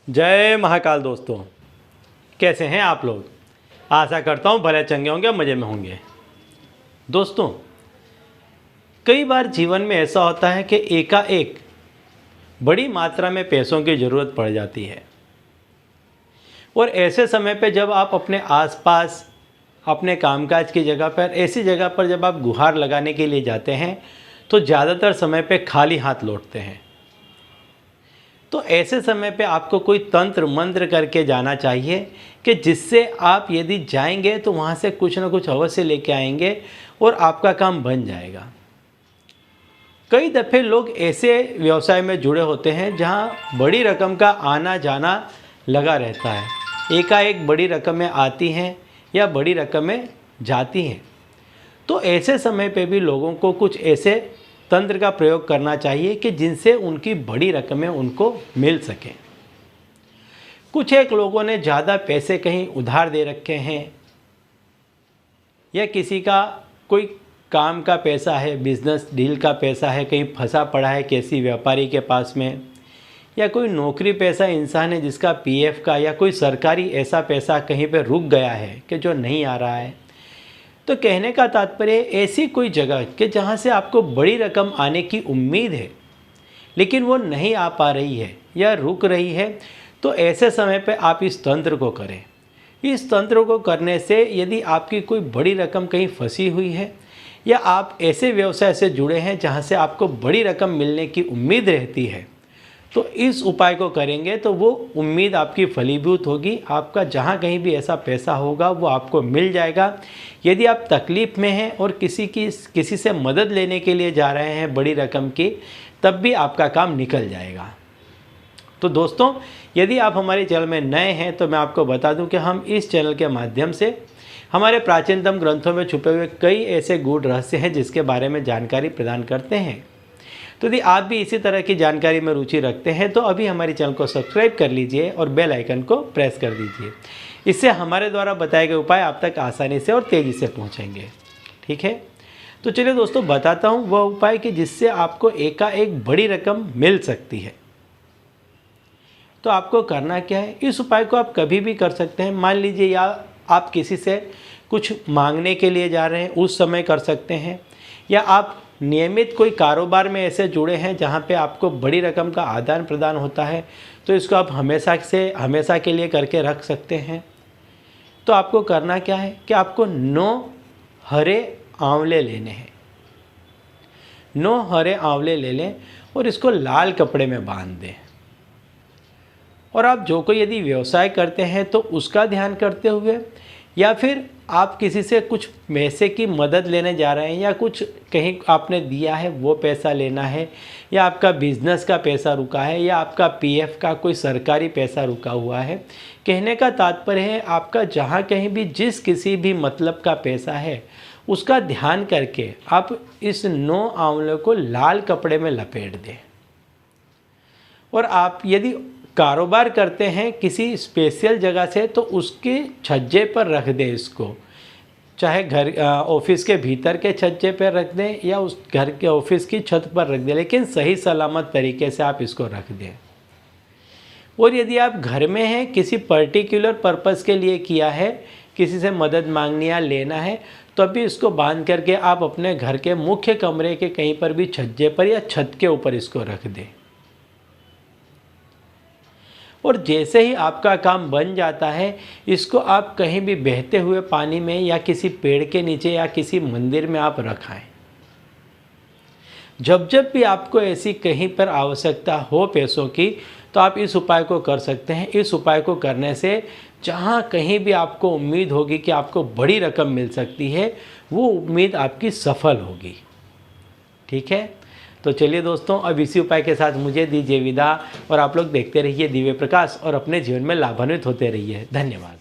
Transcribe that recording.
जय महाकाल दोस्तों, कैसे हैं आप लोग। आशा करता हूँ भले चंगे होंगे, मज़े में होंगे। दोस्तों, कई बार जीवन में ऐसा होता है कि एकाएक बड़ी मात्रा में पैसों की ज़रूरत पड़ जाती है और ऐसे समय पे जब आप अपने आसपास अपने कामकाज की जगह पर ऐसी जगह पर जब आप गुहार लगाने के लिए जाते हैं तो ज़्यादातर समय पे खाली हाथ लौटते हैं। तो ऐसे समय पे आपको कोई तंत्र मंत्र करके जाना चाहिए कि जिससे आप यदि जाएंगे तो वहाँ से कुछ ना कुछ अवश्य लेके आएंगे और आपका काम बन जाएगा। कई दफ़े लोग ऐसे व्यवसाय में जुड़े होते हैं जहाँ बड़ी रकम का आना जाना लगा रहता है। एकाएक बड़ी रकमें आती हैं या बड़ी रकमें जाती हैं। तो ऐसे समय पे भी लोगों को कुछ ऐसे तंत्र का प्रयोग करना चाहिए कि जिनसे उनकी बड़ी रकमें उनको मिल सकें। कुछ एक लोगों ने ज़्यादा पैसे कहीं उधार दे रखे हैं या किसी का कोई काम का पैसा है, बिजनेस डील का पैसा है, कहीं फंसा पड़ा है किसी व्यापारी के पास में, या कोई नौकरी पैसा इंसान है जिसका पीएफ का या कोई सरकारी ऐसा पैसा कहीं पे रुक गया है कि जो नहीं आ रहा है। तो कहने का तात्पर्य ऐसी कोई जगह कि जहाँ से आपको बड़ी रकम आने की उम्मीद है लेकिन वो नहीं आ पा रही है या रुक रही है, तो ऐसे समय पे आप इस तंत्र को करें। इस तंत्र को करने से यदि आपकी कोई बड़ी रकम कहीं फंसी हुई है या आप ऐसे व्यवसाय से जुड़े हैं जहाँ से आपको बड़ी रकम मिलने की उम्मीद रहती है, तो इस उपाय को करेंगे तो वो उम्मीद आपकी फलीभूत होगी। आपका जहाँ कहीं भी ऐसा पैसा होगा वो आपको मिल जाएगा। यदि आप तकलीफ़ में हैं और किसी से मदद लेने के लिए जा रहे हैं बड़ी रकम की, तब भी आपका काम निकल जाएगा। तो दोस्तों, यदि आप हमारे चैनल में नए हैं तो मैं आपको बता दूं कि हम इस चैनल के माध्यम से हमारे प्राचीनतम ग्रंथों में छुपे हुए कई ऐसे गूढ़ रहस्य हैं जिसके बारे में जानकारी प्रदान करते हैं। तो यदि आप भी इसी तरह की जानकारी में रुचि रखते हैं तो अभी हमारे चैनल को सब्सक्राइब कर लीजिए और बेल आइकन को प्रेस कर दीजिए। इससे हमारे द्वारा बताए गए उपाय आप तक आसानी से और तेज़ी से पहुंचेंगे। ठीक है, तो चलिए दोस्तों बताता हूं वह उपाय कि जिससे आपको एकाएक बड़ी रकम मिल सकती है। तो आपको करना क्या है, इस उपाय को आप कभी भी कर सकते हैं। मान लीजिए या आप किसी से कुछ मांगने के लिए जा रहे हैं, उस समय कर सकते हैं, या आप नियमित कोई कारोबार में ऐसे जुड़े हैं जहाँ पे आपको बड़ी रकम का आदान प्रदान होता है, तो इसको आप हमेशा के लिए करके रख सकते हैं। तो आपको करना क्या है कि आपको 9 हरे आंवले लेने हैं। 9 हरे आंवले ले लें और इसको लाल कपड़े में बांध दें। और आप जो कोई यदि व्यवसाय करते हैं तो उसका ध्यान करते हुए, या फिर आप किसी से कुछ पैसे की मदद लेने जा रहे हैं या कुछ कहीं आपने दिया है वो पैसा लेना है, या आपका बिजनेस का पैसा रुका है, या आपका पीएफ का कोई सरकारी पैसा रुका हुआ है। कहने का तात्पर्य है आपका जहाँ कहीं भी जिस किसी भी मतलब का पैसा है उसका ध्यान करके आप इस 9 आंवलों को लाल कपड़े में लपेट दें। और आप यदि कारोबार करते हैं किसी स्पेशल जगह से तो उसके छज्जे पर रख दें इसको, चाहे घर ऑफिस के भीतर के छज्जे पर रख दें या उस घर के ऑफिस की छत पर रख दें, लेकिन सही सलामत तरीके से आप इसको रख दें। और यदि आप घर में हैं, किसी पर्टिकुलर पर्पस के लिए किया है, किसी से मदद मांगनी या लेना है, तो अभी इसको बांध करके आप अपने घर के मुख्य कमरे के कहीं पर भी छज्जे पर या छत के ऊपर इसको रख दें। और जैसे ही आपका काम बन जाता है, इसको आप कहीं भी बहते हुए पानी में या किसी पेड़ के नीचे या किसी मंदिर में आप रखाएं। जब जब भी आपको ऐसी कहीं पर आवश्यकता हो पैसों की, तो आप इस उपाय को कर सकते हैं। इस उपाय को करने से जहाँ कहीं भी आपको उम्मीद होगी कि आपको बड़ी रकम मिल सकती है, वो उम्मीद आपकी सफल होगी। ठीक है, तो चलिए दोस्तों, अब इसी उपाय के साथ मुझे दीजिए विदा और आप लोग देखते रहिए दिव्य प्रकाश और अपने जीवन में लाभान्वित होते रहिए। धन्यवाद।